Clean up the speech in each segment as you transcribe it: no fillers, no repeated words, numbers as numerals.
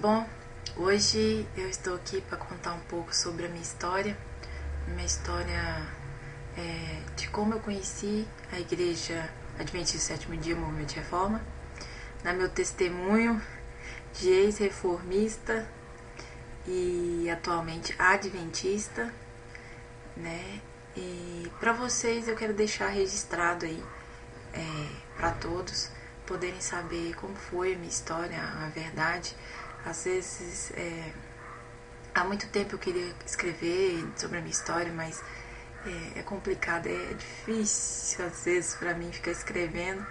Bom, hoje eu estou aqui para contar um pouco sobre a minha história de como eu conheci a Igreja Adventista do Sétimo Dia, Movimento de Reforma, meu testemunho de ex-reformista e atualmente adventista, né? E para vocês eu quero deixar registrado aí, para todos poderem saber como foi a minha história, a verdade. Às vezes, há muito tempo eu queria escrever sobre a minha história, mas é complicado, é difícil às vezes para mim ficar escrevendo,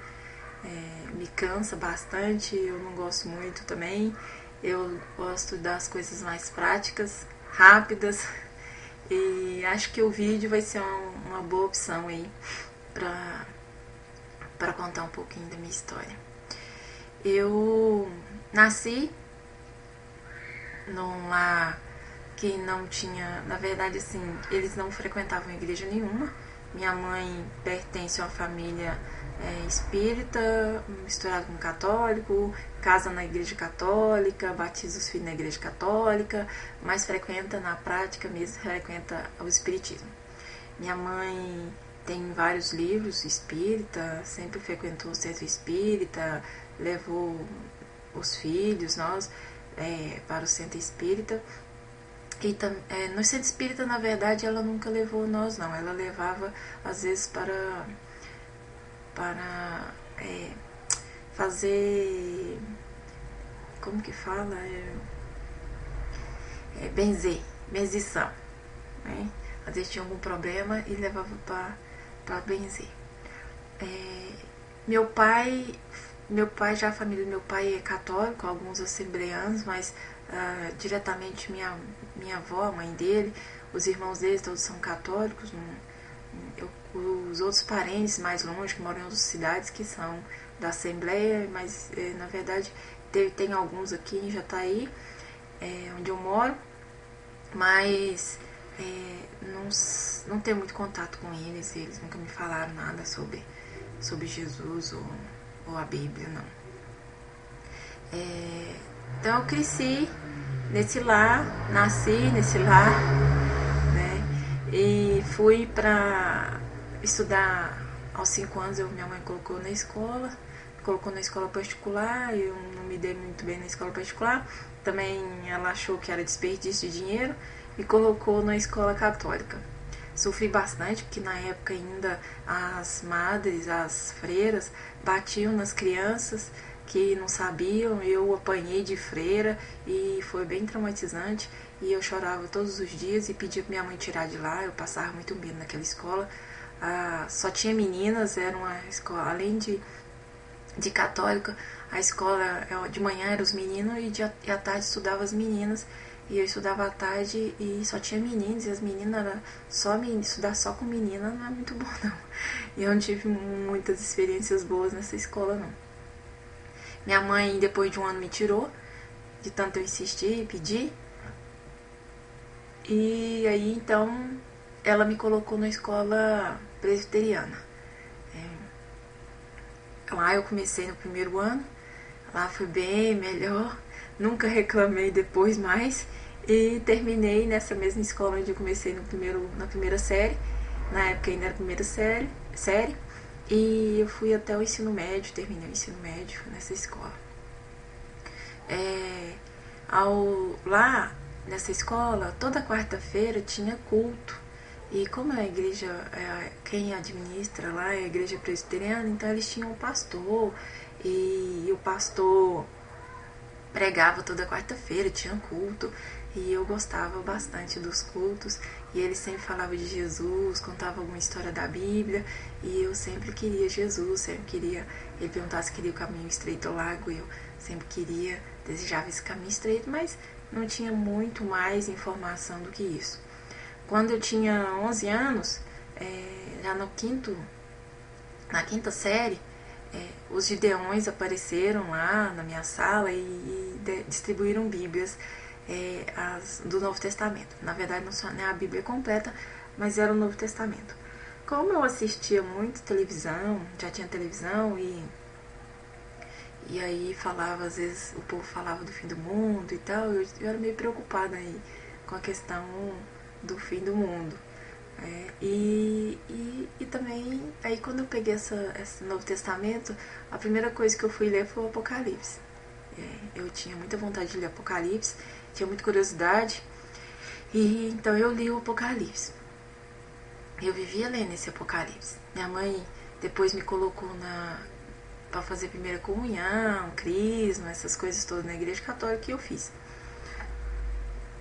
me cansa bastante, eu não gosto muito também, eu gosto das coisas mais práticas, rápidas, e acho que o vídeo vai ser uma boa opção aí para contar um pouquinho da minha história. Eu nasci num lar que não tinha, na verdade assim, eles não frequentavam igreja nenhuma. Minha mãe pertence a uma família espírita, misturada com católico, casa na igreja católica, batiza os filhos na igreja católica, mas frequenta na prática mesmo, frequenta o espiritismo. Minha mãe tem vários livros espírita, sempre frequentou o centro espírita, levou os filhos, nós, para o centro espírita. E no centro espírita, na verdade, ela nunca levou nós, não. Ela levava, às vezes, para fazer, como que fala? Benzição, né? Às vezes tinha algum problema e levava para benzer. Meu pai, já a família do meu pai é católico, alguns assembleanos, mas diretamente minha avó, a mãe dele, os irmãos dele todos são católicos. Os outros parentes mais longe, que moram em outras cidades, que são da Assembleia, mas na verdade tem alguns aqui em Jataí, onde eu moro, mas não tenho muito contato com eles nunca me falaram nada sobre Jesus ou a Bíblia, não. Então eu cresci nesse lar, nasci nesse lar, né? E fui para estudar aos 5 anos. Minha mãe colocou na escola particular. Eu não me dei muito bem na escola particular. Também ela achou que era desperdício de dinheiro e colocou na escola católica. Sofri bastante, porque na época ainda as madres, as freiras, batiam nas crianças que não sabiam. Eu apanhei de freira e foi bem traumatizante, e eu chorava todos os dias e pedia para minha mãe tirar de lá. Eu passava muito medo naquela escola. Só tinha meninas, era uma escola, além de católica, a escola de manhã eram os meninos e à tarde estudava as meninas. E eu estudava à tarde e só tinha meninos, e as meninas estudar só com menina não é muito bom, não. E eu não tive muitas experiências boas nessa escola, não. Minha mãe, depois de um ano, me tirou, de tanto eu insistir e pedir. E aí, então, ela me colocou na escola presbiteriana. Lá eu comecei no primeiro ano, lá foi bem melhor, nunca reclamei depois mais. E terminei nessa mesma escola onde eu comecei na primeira série. Na época ainda era a primeira série. E eu fui até o ensino médio, terminei o ensino médio nessa escola. Lá nessa escola, toda quarta-feira tinha culto. E como a igreja, quem administra lá é a igreja presbiteriana, então eles tinham um pastor. E o pastor pregava toda quarta-feira, tinha culto, e eu gostava bastante dos cultos, e ele sempre falava de Jesus, contava alguma história da Bíblia, e eu sempre queria Jesus, sempre queria. Ele perguntava se queria o caminho estreito ou largo, eu sempre desejava esse caminho estreito, mas não tinha muito mais informação do que isso. Quando eu tinha 11 anos, já na quinta série, os gideões apareceram lá na minha sala e distribuíram Bíblias do Novo Testamento. Na verdade, não é a Bíblia completa, mas era o Novo Testamento. Como eu assistia muito televisão, já tinha televisão, E aí falava, às vezes o povo falava do fim do mundo e tal, eu era meio preocupada aí com a questão do fim do mundo. E também, aí quando eu peguei esse Novo Testamento, a primeira coisa que eu fui ler foi o Apocalipse. Eu tinha muita vontade de ler Apocalipse, tinha muita curiosidade, e então eu li o Apocalipse. Eu vivia lendo esse Apocalipse. Minha mãe depois me colocou para fazer primeira comunhão, crisma, essas coisas todas na igreja católica que eu fiz.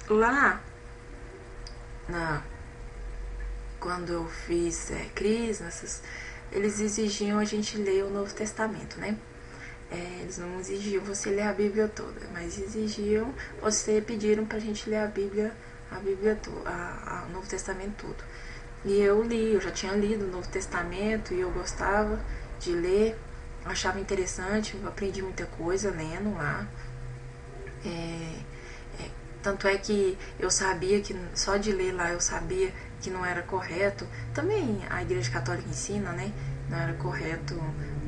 Lá, quando eu fiz crisma, eles exigiam a gente ler o Novo Testamento, né? Eles não exigiam você ler a Bíblia toda, mas pediram pra gente ler a Bíblia toda, o Novo Testamento todo. E eu já tinha lido o Novo Testamento e eu gostava de ler, achava interessante, eu aprendi muita coisa lendo lá. Tanto é que eu sabia que, só de ler lá, eu sabia que não era correto. Também a Igreja Católica ensina, né? Não era correto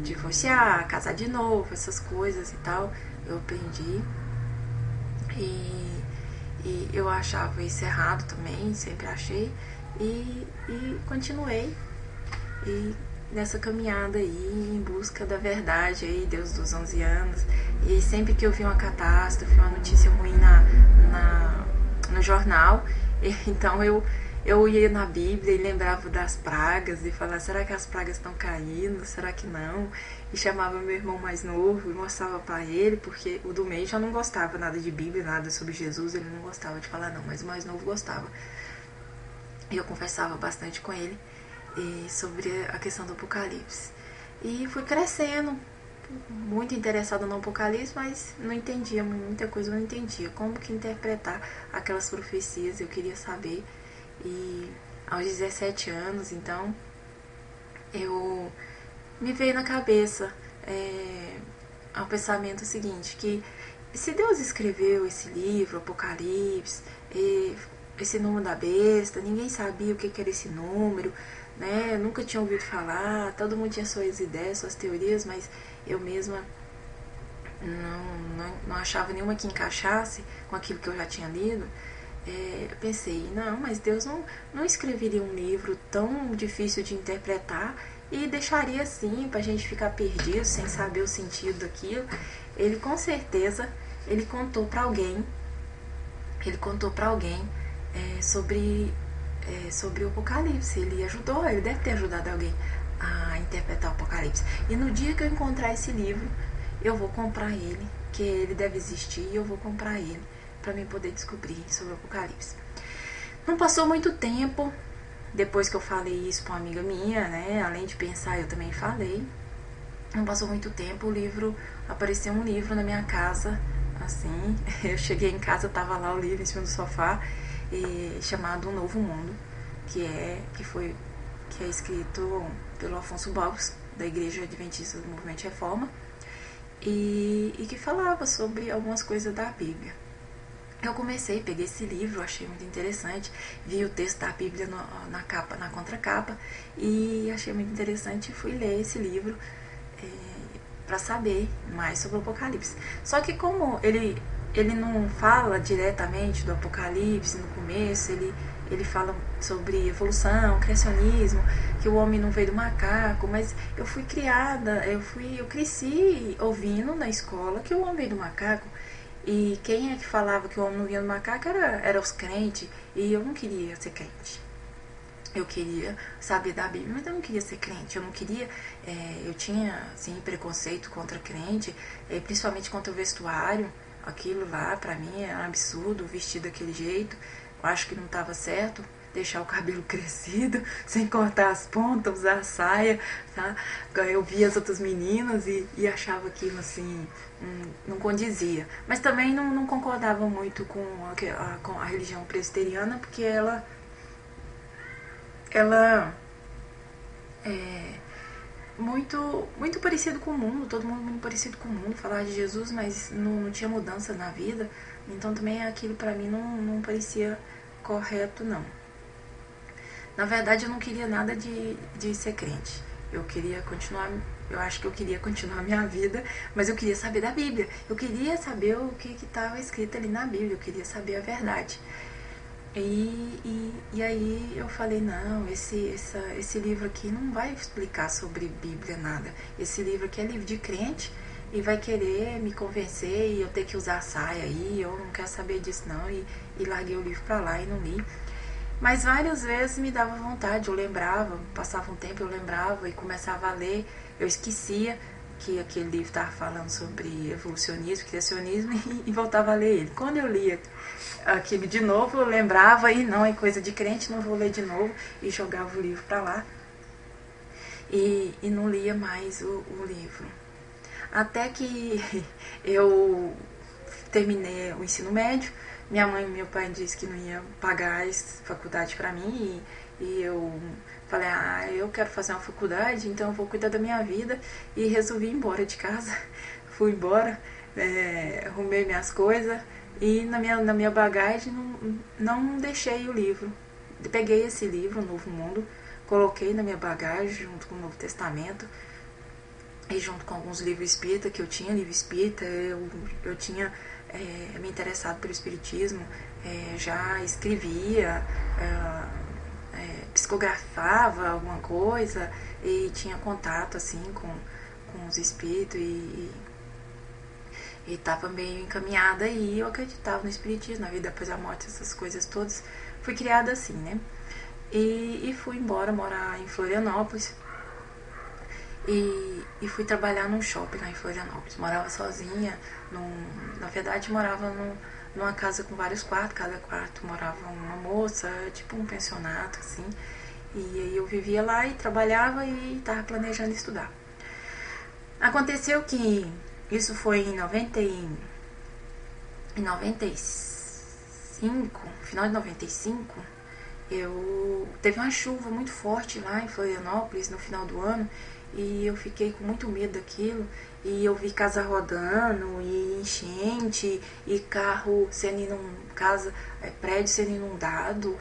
divorciar, casar de novo, essas coisas e tal. Eu aprendi. E eu achava isso errado também, sempre achei. E continuei nessa caminhada aí em busca da verdade aí, Deus dos 11 anos. E sempre que eu vi uma catástrofe, uma notícia ruim no jornal, então eu ia na Bíblia e lembrava das pragas e falava, será que as pragas estão caindo? Será que não? E chamava meu irmão mais novo e mostrava para ele, porque o do meio já não gostava nada de Bíblia, nada sobre Jesus, ele não gostava de falar não, mas o mais novo gostava. E eu conversava bastante com ele sobre a questão do Apocalipse. E fui crescendo, muito interessada no Apocalipse, mas não entendia, muita coisa eu não entendia. Como que interpretar aquelas profecias, eu queria saber. E aos 17 anos, então, me veio na cabeça o pensamento seguinte, que se Deus escreveu esse livro, Apocalipse, esse número da besta, ninguém sabia o que era esse número, né? Nunca tinha ouvido falar, todo mundo tinha suas ideias, suas teorias, mas eu mesma não achava nenhuma que encaixasse com aquilo que eu já tinha lido. Eu pensei, não, mas Deus não escreveria um livro tão difícil de interpretar e deixaria assim pra gente ficar perdido sem saber o sentido daquilo. Ele com certeza ele contou para alguém sobre o Apocalipse. Ele deve ter ajudado alguém a interpretar o Apocalipse. E no dia que eu encontrar esse livro, eu vou comprar ele, que ele deve existir, e eu vou comprar ele para mim poder descobrir sobre o Apocalipse. Não passou muito tempo depois que eu falei isso para uma amiga minha, né? Além de pensar, eu também falei. Não passou muito tempo, apareceu um livro na minha casa, assim. Eu cheguei em casa, tava lá o livro em cima do sofá, chamado Um Novo Mundo, que é escrito pelo Afonso Barros, da Igreja Adventista do Movimento de Reforma, e que falava sobre algumas coisas da Bíblia. Eu peguei esse livro, achei muito interessante, vi o texto da Bíblia na contracapa e achei muito interessante e fui ler esse livro para saber mais sobre o Apocalipse. Só que como ele não fala diretamente do Apocalipse no começo, ele fala sobre evolução, criacionismo, que o homem não veio do macaco, mas eu cresci ouvindo na escola que o homem veio do macaco. E quem é que falava que o homem não vinha do macaco era os crentes, e eu não queria ser crente. Eu queria saber da Bíblia, mas eu não queria ser crente. Eu não queria. Eu tinha assim, preconceito contra crente, principalmente contra o vestuário. Aquilo lá, pra mim, era um absurdo, vestir daquele jeito. Eu acho que não estava certo deixar o cabelo crescido, sem cortar as pontas, usar saia, tá? Eu via as outras meninas e achava aquilo assim, não condizia. Mas também não concordava muito com a religião presbiteriana, porque ela é muito parecido com o mundo, todo mundo muito parecido com o mundo, falar de Jesus, mas não tinha mudança na vida. Então também aquilo pra mim não parecia correto, não. Na verdade, eu não queria nada de ser crente. Eu queria continuar Eu acho que eu queria continuar a minha vida, mas eu queria saber da Bíblia. Eu queria saber o que estava escrito ali na Bíblia, eu queria saber a verdade. E aí eu falei, não, esse livro aqui não vai explicar sobre Bíblia nada. Esse livro aqui é livro de crente e vai querer me convencer e eu ter que usar saia aí, eu não quero saber disso não. E larguei o livro pra lá e não li. Mas várias vezes me dava vontade, eu lembrava, passava um tempo, eu lembrava e começava a ler, eu esquecia que aquele livro estava falando sobre evolucionismo, criacionismo e voltava a ler ele. Quando eu lia aquilo de novo, eu lembrava e não, é coisa de crente, não vou ler de novo, e jogava o livro para lá e não lia mais o livro. Até que eu terminei o ensino médio, minha mãe e meu pai disse que não ia pagar a faculdade para mim e eu falei, eu quero fazer uma faculdade, então eu vou cuidar da minha vida e resolvi ir embora de casa. Fui embora, arrumei minhas coisas e na minha bagagem não deixei o livro. Peguei esse livro, O Novo Mundo, coloquei na minha bagagem junto com o Novo Testamento e junto com alguns livros espírita que eu tinha, livro espírita, eu tinha me interessado pelo espiritismo, já escrevia, psicografava alguma coisa e tinha contato assim com os espíritos e estava meio encaminhada e eu acreditava no espiritismo, na vida depois da morte, essas coisas todas. Fui criada assim, né? E fui embora morar em Florianópolis e fui trabalhar num shopping lá em Florianópolis. Morava sozinha, na verdade morava numa casa com vários quartos, cada quarto morava uma moça, tipo um pensionato, assim. E aí eu vivia lá e trabalhava e estava planejando estudar. Aconteceu que isso foi em 95, final de 95, teve uma chuva muito forte lá em Florianópolis no final do ano e eu fiquei com muito medo daquilo e eu vi casa rodando e enchente e carro sendo prédio sendo inundado,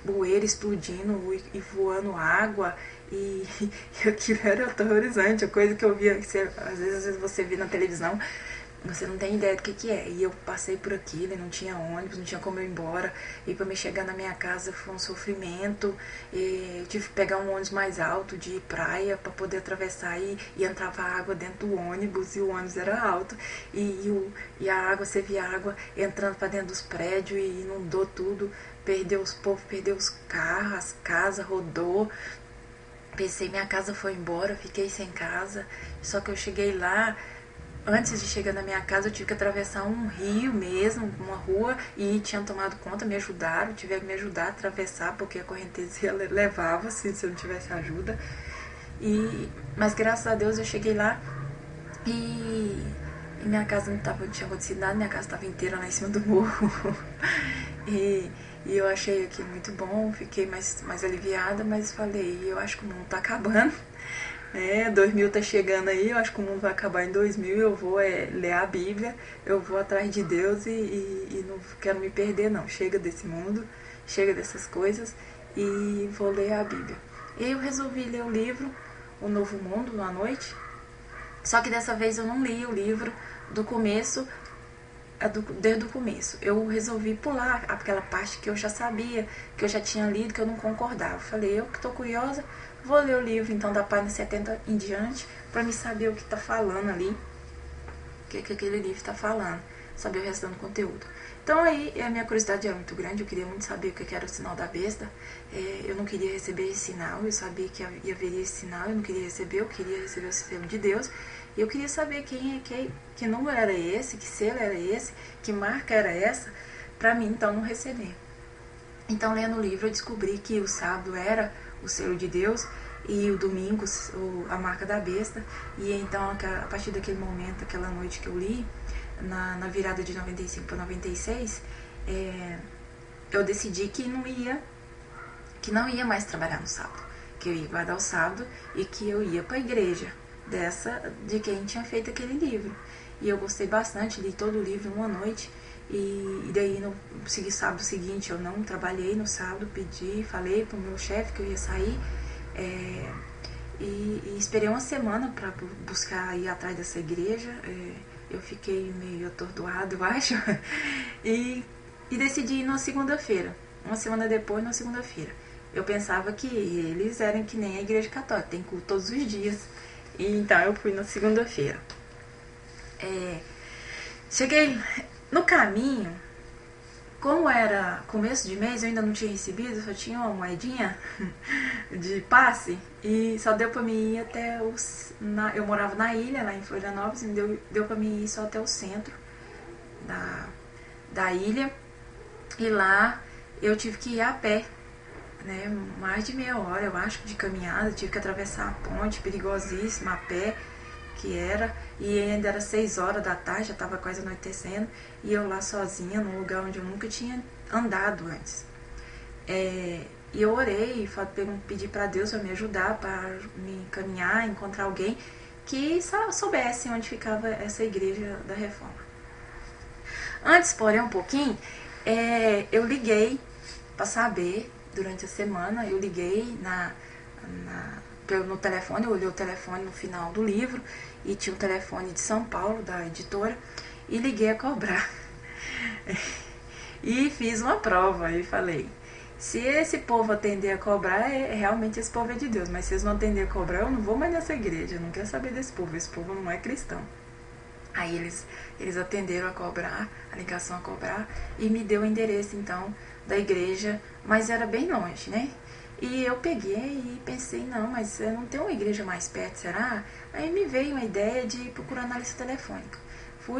bueiro explodindo e voando água e aquilo era aterrorizante, a coisa que eu via, às vezes você vê na televisão, você não tem ideia do que é. E eu passei por aquilo e não tinha ônibus, não tinha como eu ir embora. E para me chegar na minha casa foi um sofrimento. Eu tive que pegar um ônibus mais alto de praia para poder atravessar e entrava água dentro do ônibus e o ônibus era alto. E a água, você via a água entrando para dentro dos prédios e inundou tudo. Perdeu os povos, perdeu os carros, as casas, rodou. Pensei, minha casa foi embora, fiquei sem casa. Só que eu cheguei lá. Antes de chegar na minha casa, eu tive que atravessar um rio mesmo, uma rua, e tinham tomado conta, me ajudaram, tiveram que me ajudar a atravessar, porque a correnteza levava, se eu não tivesse ajuda. Mas graças a Deus eu cheguei lá e minha casa não tinha acontecido nada, minha casa estava inteira lá em cima do morro. E eu achei aquilo muito bom, fiquei mais aliviada, mas falei, eu acho que o mundo está acabando. 2000 tá chegando aí, eu acho que o mundo vai acabar em 2000, eu vou ler a Bíblia, eu vou atrás de Deus e não quero me perder não, chega desse mundo, chega dessas coisas e vou ler a Bíblia. E aí eu resolvi ler o livro, O Novo Mundo, à noite, só que dessa vez eu não li o livro do começo, desde o começo. Eu resolvi pular aquela parte que eu já sabia, que eu já tinha lido, que eu não concordava. Falei, eu que tô curiosa, vou ler o livro então da página 70 em diante para me saber o que está falando ali, o que aquele livro está falando, saber o restante do conteúdo. Então aí a minha curiosidade era muito grande, eu queria muito saber o que era o sinal da besta. Eu não queria receber esse sinal, eu sabia que haveria esse sinal, eu não queria receber, eu queria receber o selo de Deus. E eu queria saber que número era esse, que selo era esse, que marca era essa, para mim então não receber. Então lendo o livro eu descobri que o sábado era o selo de Deus e o domingo a marca da besta. E então a partir daquele momento, aquela noite que eu li, na virada de 95 para 96, eu decidi que não ia mais trabalhar no sábado, que eu ia guardar o sábado e que eu ia para a igreja de quem tinha feito aquele livro. E eu gostei bastante, li todo o livro em uma noite. E daí no sábado seguinte eu não trabalhei no sábado, falei pro meu chefe que eu ia sair e esperei uma semana para buscar ir atrás dessa igreja. Eu fiquei meio atordoado, eu acho, e decidi ir numa segunda-feira. Uma semana depois, na segunda-feira. Eu pensava que eles eram que nem a igreja católica, tem culto todos os dias. E então eu fui na segunda-feira. Cheguei no caminho, como era começo de mês, eu ainda não tinha recebido, só tinha uma moedinha de passe e só deu pra mim ir até eu morava na ilha, lá em Florianópolis, e deu pra mim ir só até o centro da ilha, e lá eu tive que ir a pé, né, mais de meia hora, eu acho, de caminhada, tive que atravessar a ponte, perigosíssima, a pé, que era, e ainda era 6 horas da tarde, já estava quase anoitecendo, e eu lá sozinha, num lugar onde eu nunca tinha andado antes. E eu orei e pedi para Deus para me ajudar, para me encaminhar, encontrar alguém que soubesse onde ficava essa igreja da Reforma. Antes, porém, um pouquinho, eu liguei para saber, durante a semana, eu liguei no telefone, eu olhei o telefone no final do livro e tinha um telefone de São Paulo, da editora, e liguei a cobrar. E fiz uma prova e falei, se esse povo atender a cobrar, realmente esse povo é de Deus, mas se eles não atender a cobrar, eu não vou mais nessa igreja, eu não quero saber desse povo, esse povo não é cristão. Aí eles atenderam a cobrar, a ligação a cobrar, e me deu o endereço então da igreja, mas era bem longe, né? E eu peguei e pensei, não, mas não tem uma igreja mais perto, será? Aí me veio uma ideia de procurar na lista telefônica.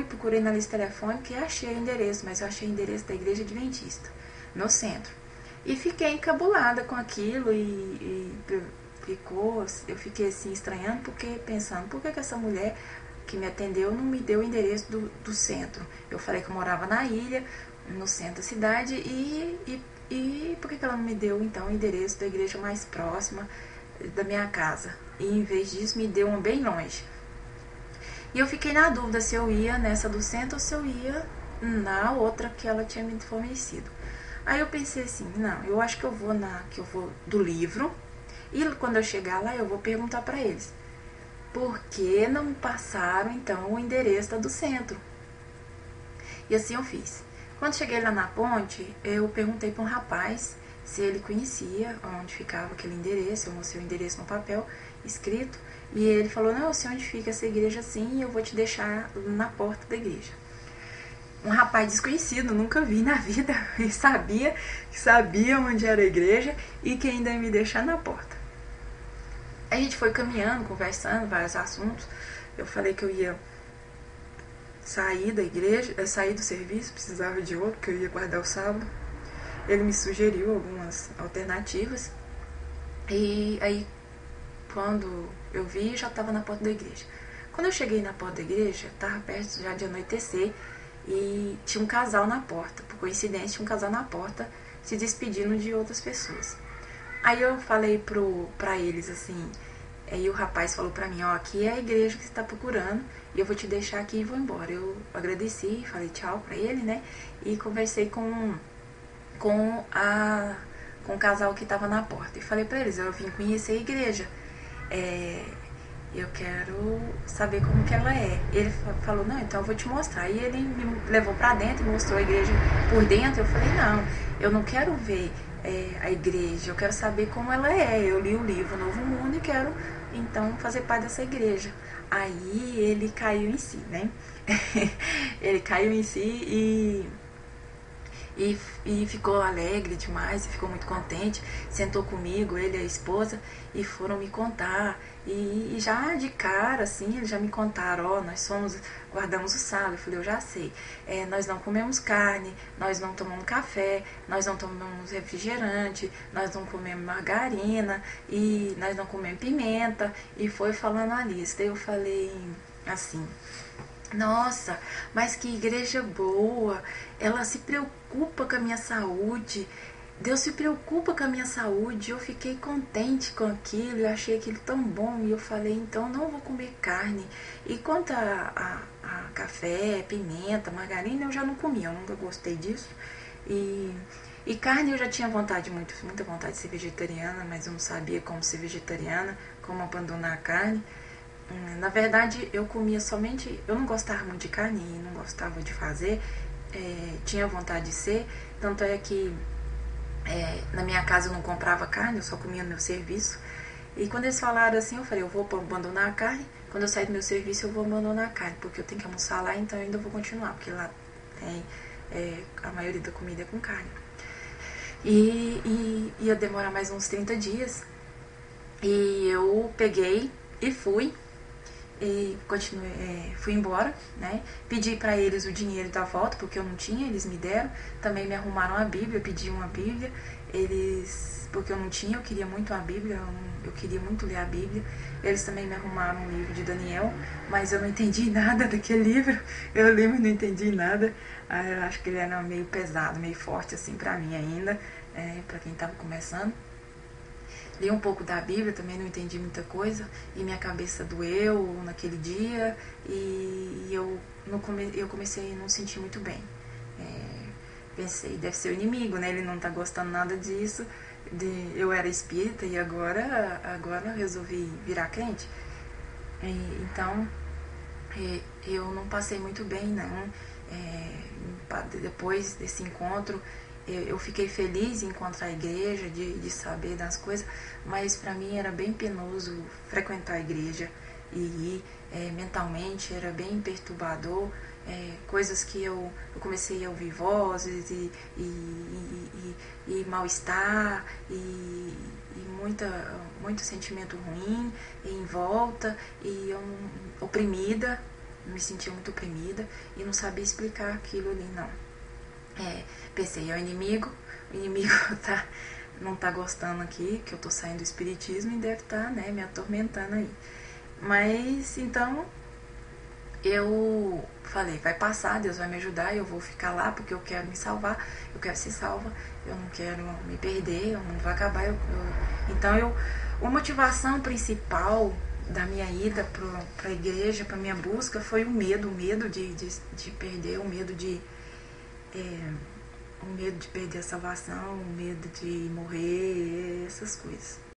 Procurei na lista telefônica e achei o endereço, mas eu achei o endereço da igreja adventista, no centro. E fiquei encabulada com aquilo eu fiquei assim estranhando, porque pensando, por que essa mulher que me atendeu não me deu o endereço do centro? Eu falei que eu morava na ilha, no centro da cidade, e por que ela não me deu então o endereço da igreja mais próxima da minha casa? E em vez disso me deu uma bem longe. E eu fiquei na dúvida se eu ia nessa do centro ou se eu ia na outra que ela tinha me fornecido. Aí eu pensei assim, não, eu acho que eu vou do livro, e quando eu chegar lá eu vou perguntar para eles por que não me passaram então o endereço da do centro. E assim eu fiz. Quando cheguei lá na ponte, eu perguntei para um rapaz se ele conhecia onde ficava aquele endereço. Eu mostrei o endereço no papel escrito, e ele falou, não, eu sei onde fica essa igreja sim, e eu vou te deixar na porta da igreja. Um rapaz desconhecido, nunca vi na vida, e sabia onde era a igreja e que ainda ia me deixar na porta. A gente foi caminhando, conversando, vários assuntos. Eu falei que eu ia sair da igreja, sair do serviço, precisava de outro, que eu ia guardar o sábado. Ele me sugeriu algumas alternativas, e aí quando eu vi, já estava na porta da igreja. Quando eu cheguei na porta da igreja, estava perto já de anoitecer, e tinha um casal na porta. Por coincidência, tinha um casal na porta se despedindo de outras pessoas. Aí eu falei pra eles assim, aí o rapaz falou pra mim, ó, aqui é a igreja que você tá procurando, e eu vou te deixar aqui e vou embora. Eu agradeci, falei tchau pra ele, né, e conversei com o casal que tava na porta, e falei pra eles, eu vim conhecer a igreja, eu quero saber como que ela é. Ele falou, não, então eu vou te mostrar. E ele me levou pra dentro e mostrou a igreja por dentro. Eu falei, não, eu não quero ver a igreja, eu quero saber como ela é. Eu li o livro Novo Mundo e quero então fazer parte dessa igreja. Aí ele caiu em si, né? Ele caiu em si e ficou alegre demais, e ficou muito contente, sentou comigo, ele e a esposa, e foram me contar, e já de cara, assim, eles já me contaram, ó, guardamos o sábado. Eu falei, eu já sei, nós não comemos carne, nós não tomamos café, nós não tomamos refrigerante, nós não comemos margarina, e nós não comemos pimenta, e foi falando a lista. Eu falei assim, nossa, mas que igreja boa, ela se preocupa com a minha saúde, Deus se preocupa com a minha saúde. Eu fiquei contente com aquilo, eu achei aquilo tão bom, e eu falei, então não vou comer carne. E quanto a café, pimenta, margarina, eu já não comia, eu nunca gostei disso, e E carne eu já tinha vontade, muita vontade de ser vegetariana, mas eu não sabia como ser vegetariana, como abandonar a carne. Na verdade, eu comia somente... Eu não gostava muito de carne e não gostava de fazer. Tinha vontade de ser. Tanto é que na minha casa eu não comprava carne, eu só comia no meu serviço. E quando eles falaram assim, eu falei, eu vou abandonar a carne. Quando eu sair do meu serviço, eu vou abandonar a carne, porque eu tenho que almoçar lá, então eu ainda vou continuar, porque lá tem a maioria da comida é com carne. E ia demorar mais uns 30 dias. E eu peguei e fui. E continuei, fui embora, né? Pedi para eles o dinheiro da volta, porque eu não tinha, eles me deram. Também me arrumaram a Bíblia, eu pedi uma Bíblia. Porque eu não tinha, eu queria muito a Bíblia, eu queria muito ler a Bíblia. Eles também me arrumaram um livro de Daniel, mas eu não entendi nada daquele livro. Eu li, mas não entendi nada. Eu acho que ele era meio pesado, meio forte assim pra mim ainda, pra quem tava começando. Li um pouco da Bíblia, também não entendi muita coisa, e minha cabeça doeu naquele dia, e eu comecei a não sentir muito bem. Pensei, deve ser o inimigo, né? Ele não tá gostando nada disso. Eu era espírita e agora eu resolvi virar crente. Então, eu não passei muito bem, não. Depois desse encontro, eu fiquei feliz em encontrar a igreja, de saber das coisas, mas para mim era bem penoso frequentar a igreja e ir mentalmente, era bem perturbador. Coisas que eu comecei a ouvir vozes e mal-estar e muito sentimento ruim em volta, e eu oprimida, me sentia muito oprimida e não sabia explicar aquilo ali, não. Pensei, o inimigo não tá gostando aqui, que eu tô saindo do espiritismo, e deve estar, né, me atormentando aí. Mas, então, eu falei, vai passar, Deus vai me ajudar, eu vou ficar lá porque eu quero me salvar, eu quero ser salva, eu não quero me perder, o mundo vai acabar. Então, a motivação principal da minha ida para a igreja, para minha busca, foi o medo de perder, o medo de perder a salvação, o medo de morrer, essas coisas.